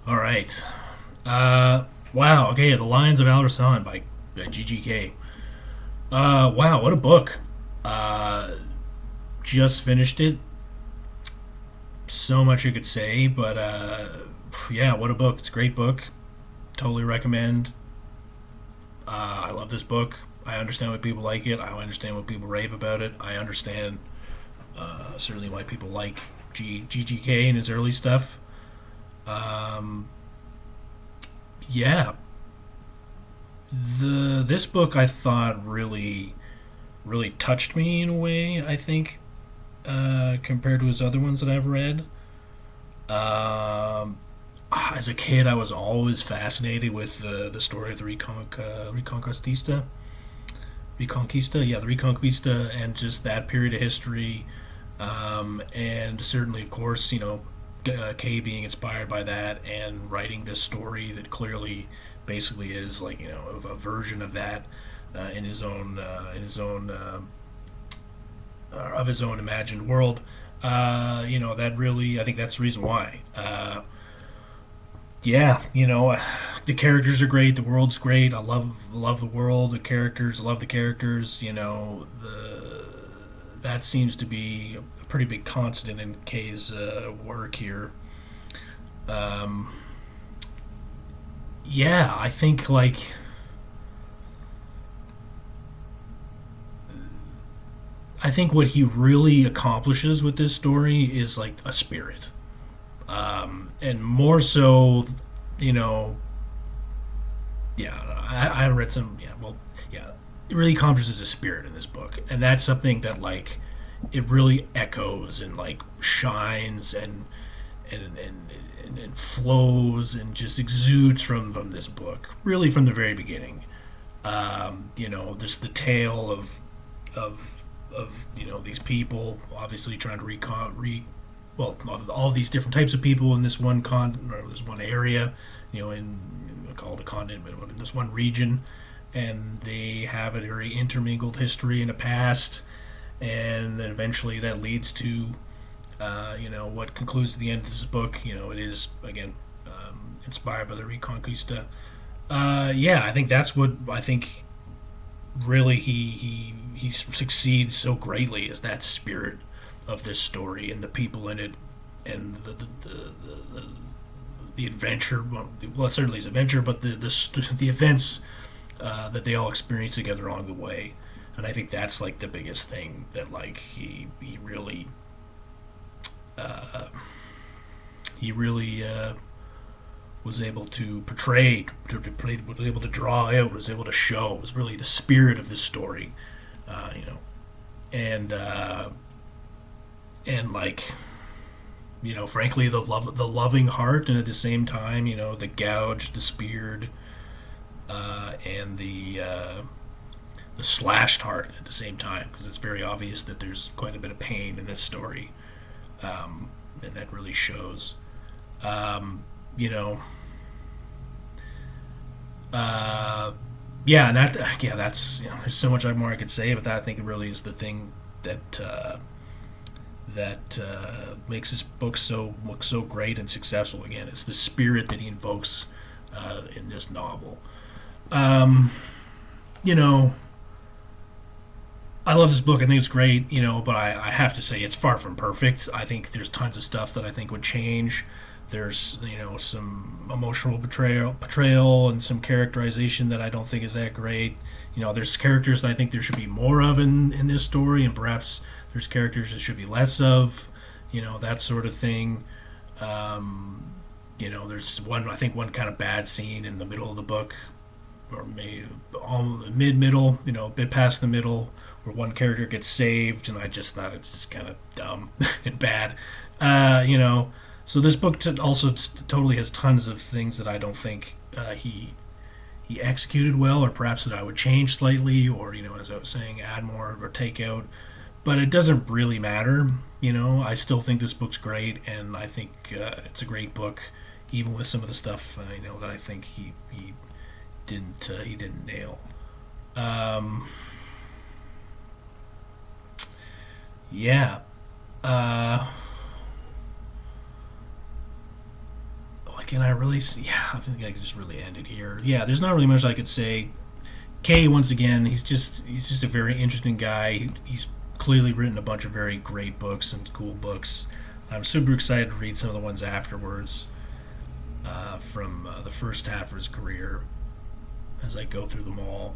All right. Wow. Okay, The Lions of Al-Rassan by GGK. Wow, what a book. Uh, just finished it. So much you could say, but yeah, what a book. It's a great book. Totally recommend. I love this book. I understand why people like it. I understand why people rave about it. I understand certainly why people like GGK and his early stuff. Um, yeah, the this book I thought really touched me in a way. I think compared to his other ones that I've read. Um, as a kid, I was always fascinated with the story of the Reconquista, yeah, the Reconquista, and just that period of history. And certainly, of course, Kay being inspired by that and writing this story that clearly, basically, is like a version of that of his own imagined world. That really, I think that's the reason why. Yeah, the characters are great. The world's great. I love the world. The characters, I love the characters. The that seems to be a pretty big constant in Kay's work here. Um, yeah, I think what he really accomplishes with this story is like a spirit, and more so, you know, yeah, I read some, yeah, well, yeah, it really accomplishes a spirit in this book, and that's something that it really echoes and shines and flows and just exudes from this book, really from the very beginning. Just the tale of these people obviously trying to well, all these different types of people in this or this one area, in called a continent, but in this one region, and they have a very intermingled history and a past, and then eventually that leads to, what concludes at the end of this book. It is again inspired by the Reconquista. Yeah, I think that's what I think. Really, he succeeds so greatly is that spirit of this story and the people in it, and the adventure. Well, it certainly is adventure, but the events that they all experience together along the way. And I think that's the biggest thing that uh, he really was able to portray, was able to draw out, was able to show. It was really the spirit of this story, uh, you know, and and frankly, the loving heart, and at the same time, the gouged, the speared, and the slashed heart at the same time, because it's very obvious that there's quite a bit of pain in this story, and that really shows. Um, you know, uh, yeah, and that's there's so much more I could say, but that I think it really is the thing that makes this book so great and successful. Again, it's the spirit that he invokes in this novel. Um, you know, I love this book. I think it's great. But I have to say it's far from perfect. I think there's tons of stuff that I think would change. There's some emotional portrayal and some characterization that I don't think is that great. There's characters that I think there should be more of in this story, and perhaps there's characters that should be less of. That sort of thing. There's one kind of bad scene in the middle of the book, or maybe all middle, a bit past the middle, where one character gets saved, and I just thought it's just kind of dumb and bad. So this book also totally has tons of things that I don't think he executed well, or perhaps that I would change slightly, or as I was saying, add more or take out. But it doesn't really matter. I still think this book's great, and I think it's a great book, even with some of the stuff that I think he didn't nail. Um, yeah. can I really? I think I could just really end it here. Yeah, there's not really much I could say. Kay, once again, he's just a very interesting guy. He's clearly written a bunch of very great books and cool books. I'm super excited to read some of the ones afterwards from the first half of his career as I go through them all.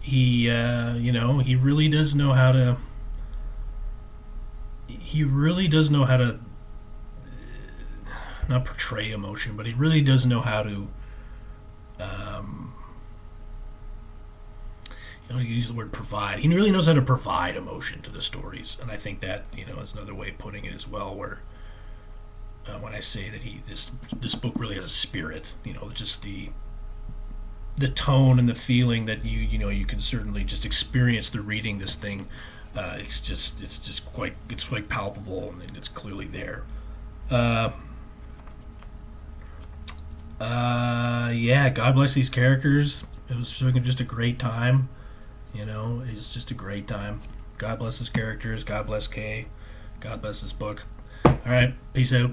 He really does know how to. He really does know how to not portray emotion, but he really does know how to. Um, you use the word provide. He really knows how to provide emotion to the stories, and I think that is another way of putting it as well. Where when I say that this book really has a spirit, just the tone and the feeling that you can certainly just experience through reading this thing. It's quite palpable and it's clearly there. Yeah, God bless these characters. It was just a great time. It's just a great time. God bless his characters. God bless Kay. God bless this book. All right, peace out.